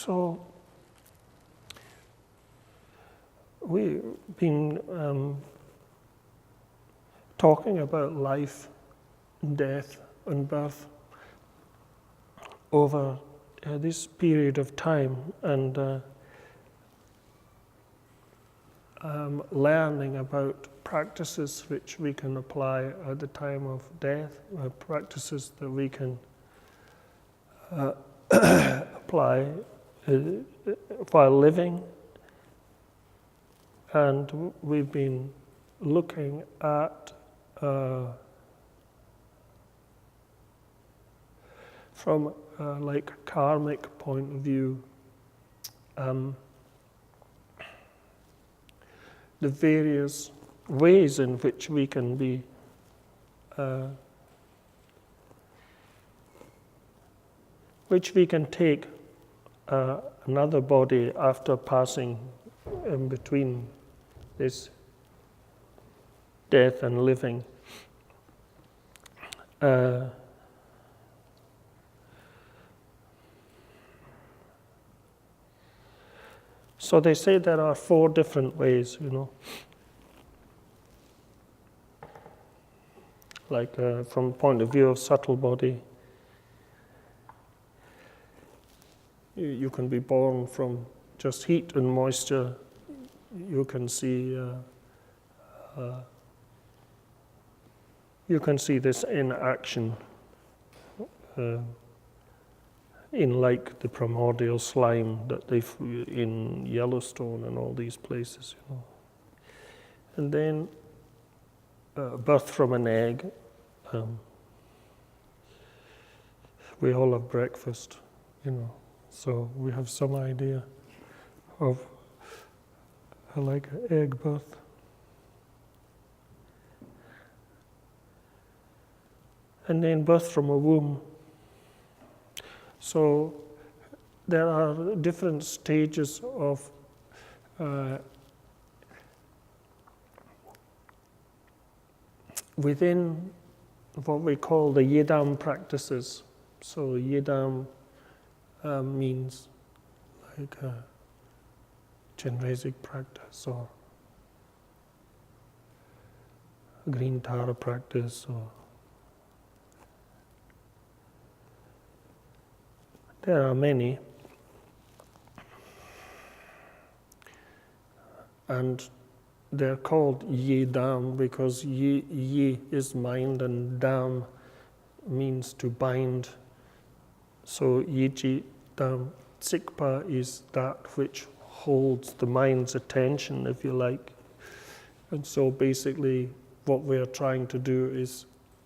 So we've been talking about life and death and birth over this period of time, and learning about practices which we can apply at the time of death, practices that we can apply while living. And we've been looking at from like a karmic point of view, the various ways in which we can be which we can take another body after passing in between this death and living. So they say there are 4 different ways, like from the point of view of subtle body. You can be born from just heat and moisture. You can see this in action in like the primordial slime that they've in Yellowstone and all these places, And then birth from an egg. We all have breakfast, so we have some idea of like an egg birth. And then birth from a womb. So there are different stages of within what we call the yidam practices. So yidam means like a Chenrezig practice or a green Tara practice, or there are many, and they're called yidam because yi is mind and dam means to bind. So yiji dam tsikpa is that which holds the mind's attention, if you like. And so basically what we're trying to do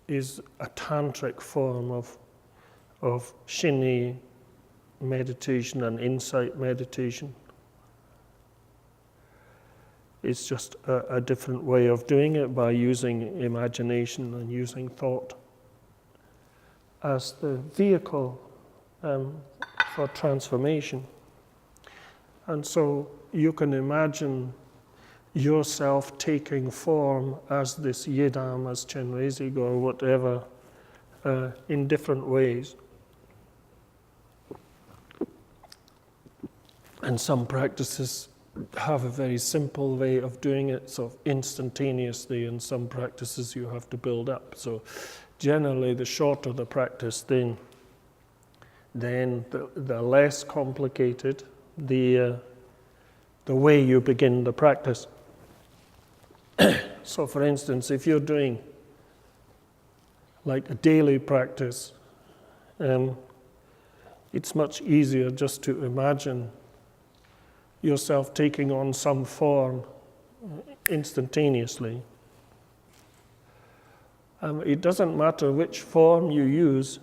is a tantric form of shinny meditation and insight meditation. It's just a different way of doing it by using imagination and using thought as the vehicle for transformation. And so you can imagine yourself taking form as this yidam, as Chenrezig or whatever, in different ways. And some practices have a very simple way of doing it, so instantaneously, and some practices you have to build up. So generally, the shorter the practice, then the less complicated the way you begin the practice. So for instance, if you're doing like a daily practice, it's much easier just to imagine yourself taking on some form instantaneously. It doesn't matter which form you use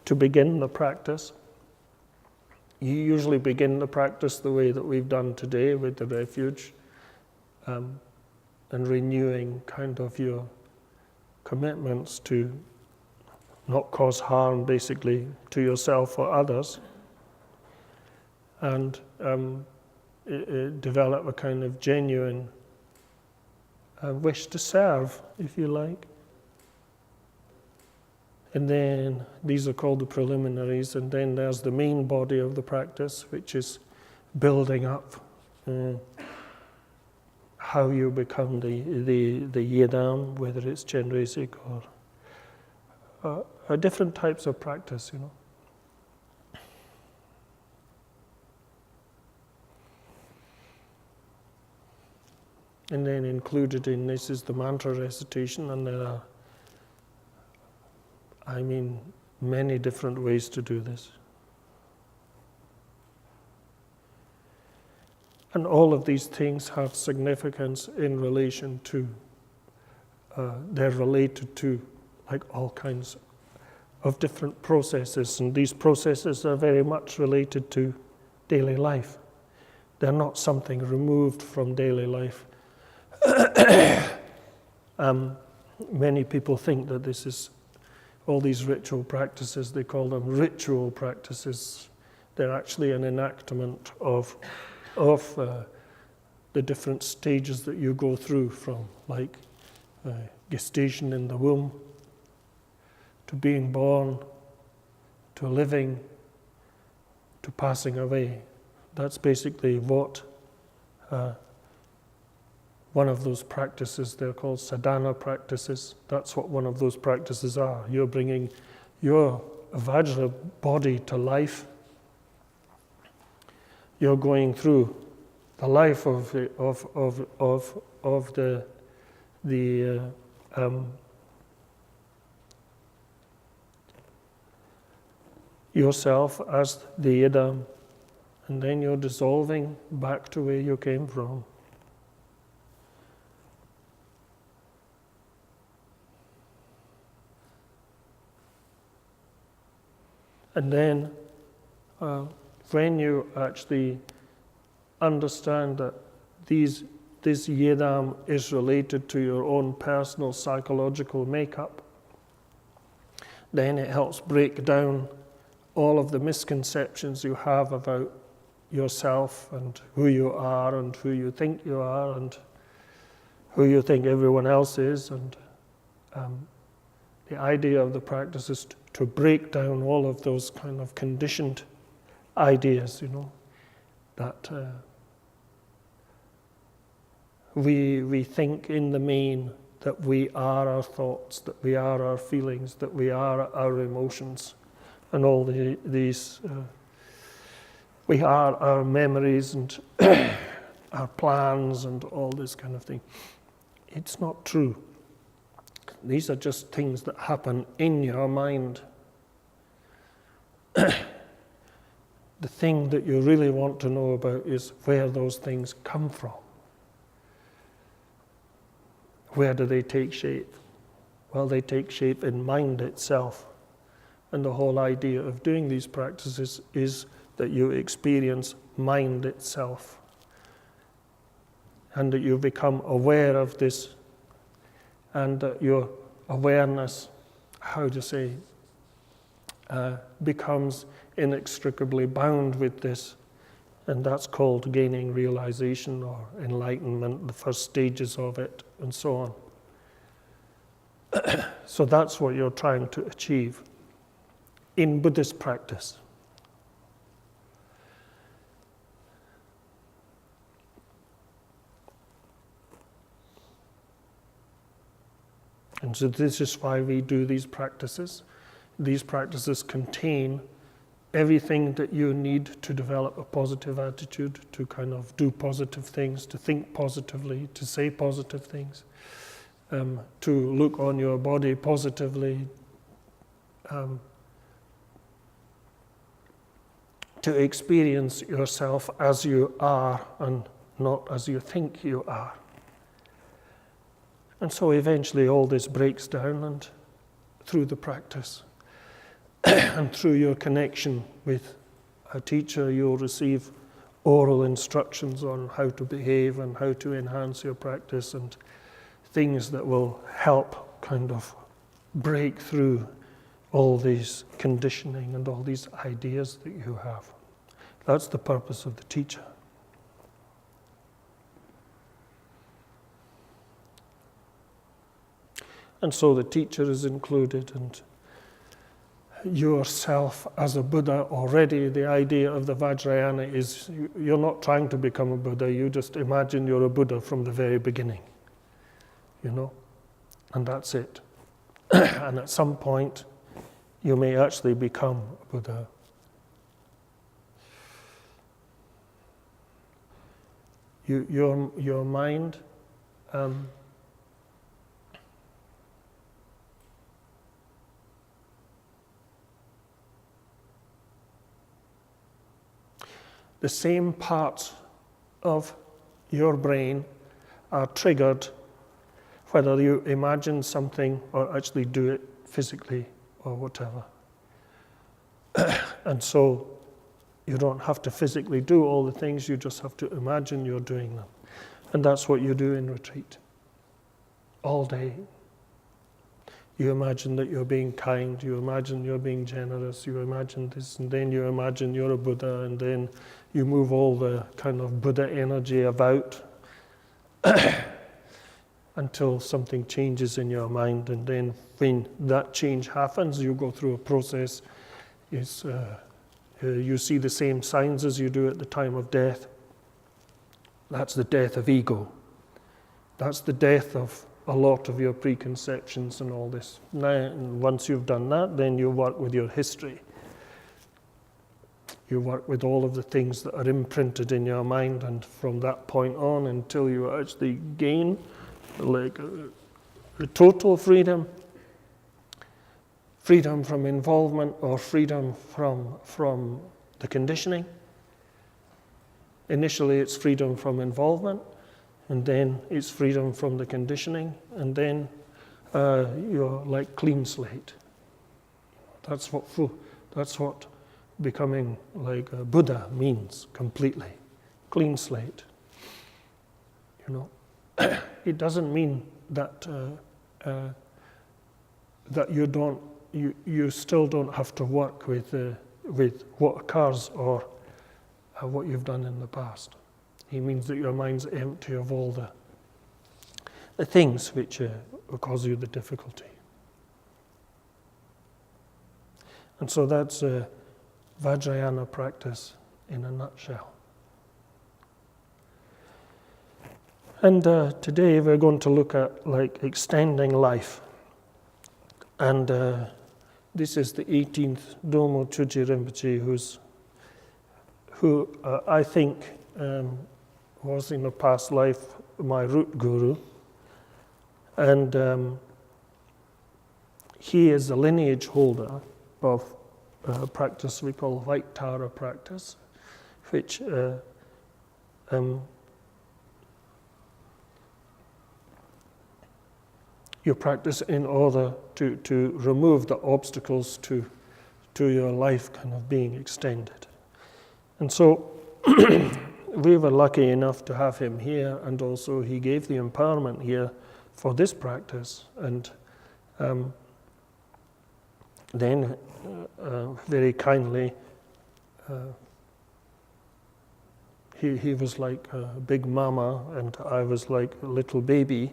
to begin the practice. You usually begin the practice the way that we've done today with the refuge, and renewing kind of your commitments to not cause harm, basically, to yourself or others, and develop a kind of genuine wish to serve, if you like. And then these are called the preliminaries, and then there's the main body of the practice, which is building up how you become the yedam, whether it's chenrezig or different types of practice, you know. And then included in this is the mantra recitation, and there are, many different ways to do this. And all of these things have significance in relation to, they're related to like all kinds of different processes, and these processes are very much related to daily life. They're not something removed from daily life. Many people think that this is all these ritual practices, they call them ritual practices. They're actually an enactment of the different stages that you go through, from like gestation in the womb, to being born, to living, to passing away. That's basically what one of those practices, they're called sadhana practices. That's what one of those practices are. You're bringing your Vajra body to life. You're going through the life of yourself as the yedam, and then you're dissolving back to where you came from. And then when you actually understand that this yedam is related to your own personal psychological makeup, then it helps break down all of the misconceptions you have about yourself and who you are and who you think you are and who you think everyone else is. And the idea of the practice is to break down all of those kind of conditioned ideas, you know, that we think in the main that we are our thoughts, that we are our feelings, that we are our emotions, and all these, we are our memories and our plans and all this kind of thing. It's not true. These are just things that happen in your mind. The thing that you really want to know about is where those things come from. Where do they take shape? Well, they take shape in mind itself. And the whole idea of doing these practices is that you experience mind itself. And that you become aware of this, and that your awareness, becomes inextricably bound with this. And that's called gaining realization or enlightenment, the first stages of it, and so on. So that's what you're trying to achieve in Buddhist practice. And so this is why we do these practices. These practices contain everything that you need to develop a positive attitude, to kind of do positive things, to think positively, to say positive things, to look on your body positively, to experience yourself as you are and not as you think you are. And so eventually all this breaks down, and through the practice and through your connection with a teacher, you'll receive oral instructions on how to behave and how to enhance your practice, and things that will help kind of break through all these conditioning and all these ideas that you have. That's the purpose of the teacher. And so the teacher is included, and yourself as a Buddha already. The idea of the Vajrayana is you're not trying to become a Buddha, you just imagine you're a Buddha from the very beginning, and that's it. And at some point, you may actually become a Buddha. Your mind the same parts of your brain are triggered whether you imagine something or actually do it physically or whatever. And so you don't have to physically do all the things, you just have to imagine you're doing them. And that's what you do in retreat. All day. You imagine that you're being kind, you imagine you're being generous, you imagine this, and then you imagine you're a Buddha, and then you move all the kind of Buddha energy about until something changes in your mind, and then when that change happens, you go through a process. You see the same signs as you do at the time of death. That's the death of ego. That's the death of a lot of your preconceptions and all this. Now, once you've done that, then you work with your history. You work with all of the things that are imprinted in your mind, and from that point on until you actually gain the total freedom from involvement or freedom from the conditioning. Initially it's freedom from involvement, and then it's freedom from the conditioning, and then you're like clean slate. That's what becoming like a Buddha means completely. Clean slate. It doesn't mean that that you still don't have to work with what occurs or what you've done in the past. It means that your mind's empty of all the things which will cause you the difficulty. And so that's Vajrayana practice in a nutshell. And today we're going to look at like extending life. And this is the 18th Domo Chuji Rinpoche, who I think was in a past life my root guru. And he is a lineage holder of a practice we call White Tara practice, which you practice in order to remove the obstacles to your life kind of being extended. And so we were lucky enough to have him here, and also he gave the empowerment here for this practice. And then very kindly, he was like a big mama and I was like a little baby.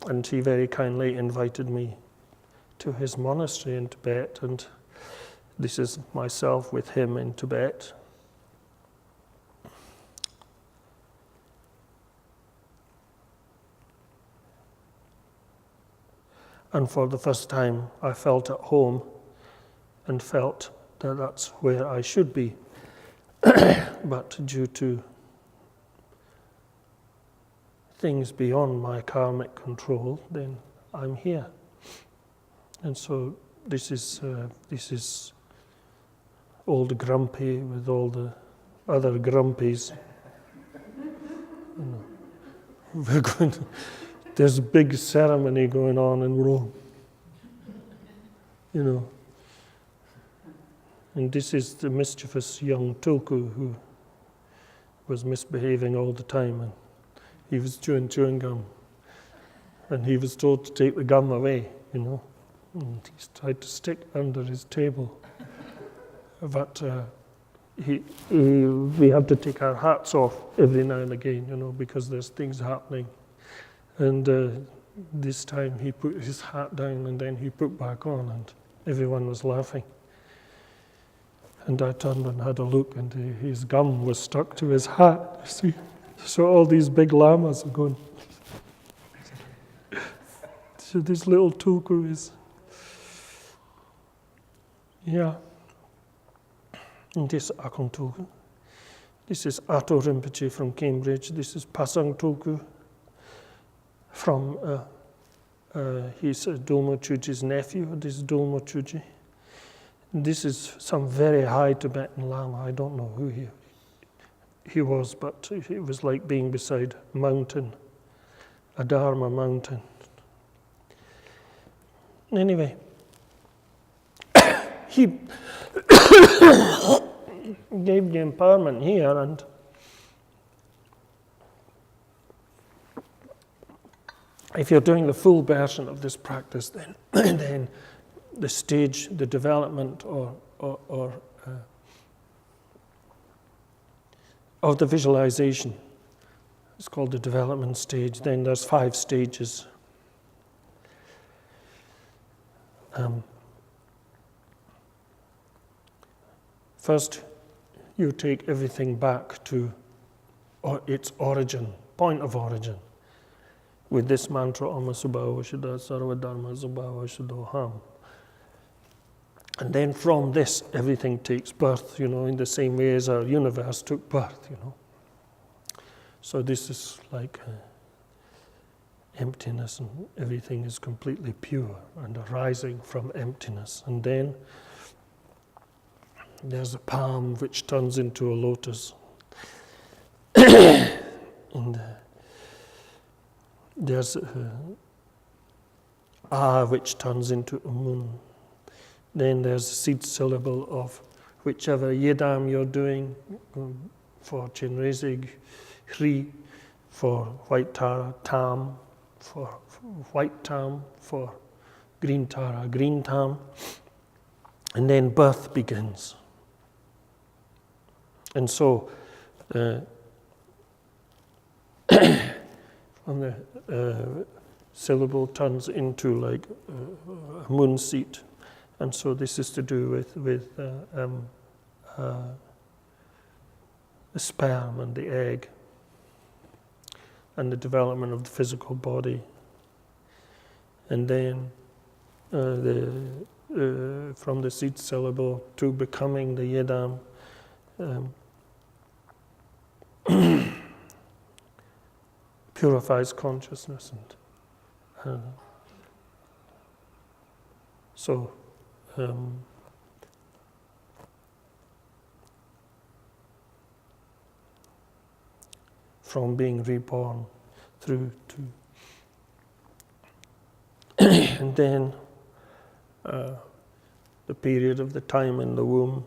And he very kindly invited me to his monastery in Tibet, and this is myself with him in Tibet. And for the first time I felt at home and felt that that's where I should be. But due to things beyond my karmic control, then I'm here. And so this is old Grumpy with all the other Grumpies. We're going to, there's a big ceremony going on in Rome. And this is the mischievous young Tulku who was misbehaving all the time, and he was chewing gum, and he was told to take the gum away, and he's tried to stick under his table. But we have to take our hats off every now and again, because there's things happening. And this time he put his hat down and then he put back on, and everyone was laughing. And I turned and had a look, and his gum was stuck to his hat. See? So all these big llamas are going. So this little tulku is, yeah. And this Akon tulku. This is Ato Rinpoche from Cambridge. This is Pasang tulku from, he's Dolmo Chuji's nephew. This is Dolmo Chuji. This is some very high Tibetan Lama. I don't know who he was, but it was like being beside a mountain, a Dharma mountain. Anyway, he gave the empowerment here, and if you're doing the full version of this practice, then then the stage, the development of the visualization is called the development stage. Then there's 5 stages. First, you take everything back to its origin, point of origin, with this mantra, Amma Subhava Shuddha Sarva Dharma Subhava Shuddhoham. And then from this, everything takes birth, in the same way as our universe took birth, So this is like emptiness, and everything is completely pure and arising from emptiness. And then there's a palm which turns into a lotus. And there's A which turns into a moon. Then there's a seed syllable of whichever yidam you're doing, for Chenrezig, Hri, for white Tara, Tam, for white Tam, for green Tara, green Tam. And then birth begins. And so, when the syllable turns into like a moon seat, and so this is to do with the sperm and the egg, and the development of the physical body, and then from the seed syllable to becoming the yidam. Purifies consciousness, and so from being reborn through to and then the period of the time in the womb,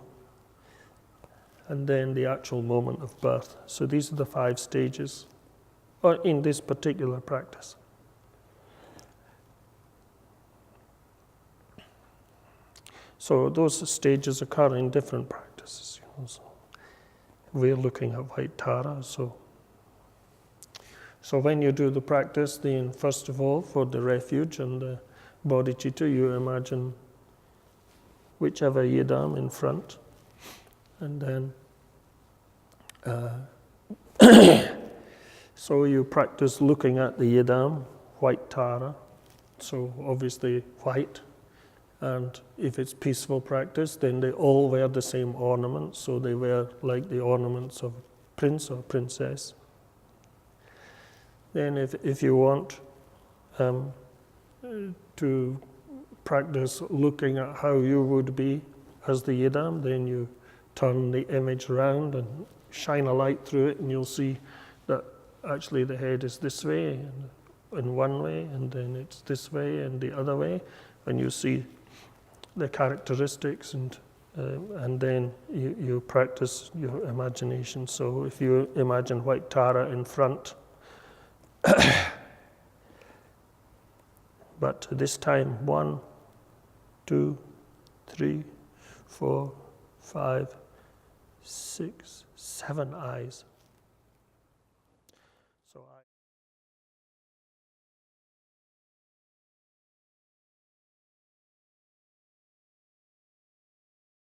and then the actual moment of birth. So these are the 5 stages, or in this particular practice. So those stages occur in different practices. So we're looking at white Tara. So when you do the practice, then first of all, for the refuge and the bodhicitta, you imagine whichever yidam in front, and then so you practice looking at the yidam, white Tara, so obviously white, and if it's peaceful practice, then they all wear the same ornaments, so they wear like the ornaments of prince or princess. Then if you want to practice looking at how you would be as the yidam, then you turn the image around and shine a light through it, and you'll see that actually the head is this way, and in one way, and then it's this way and the other way, and you see the characteristics, and then you practice your imagination. So if you imagine white Tara in front, but this time 1, 2, 3, 4, 5, 6, 7 eyes.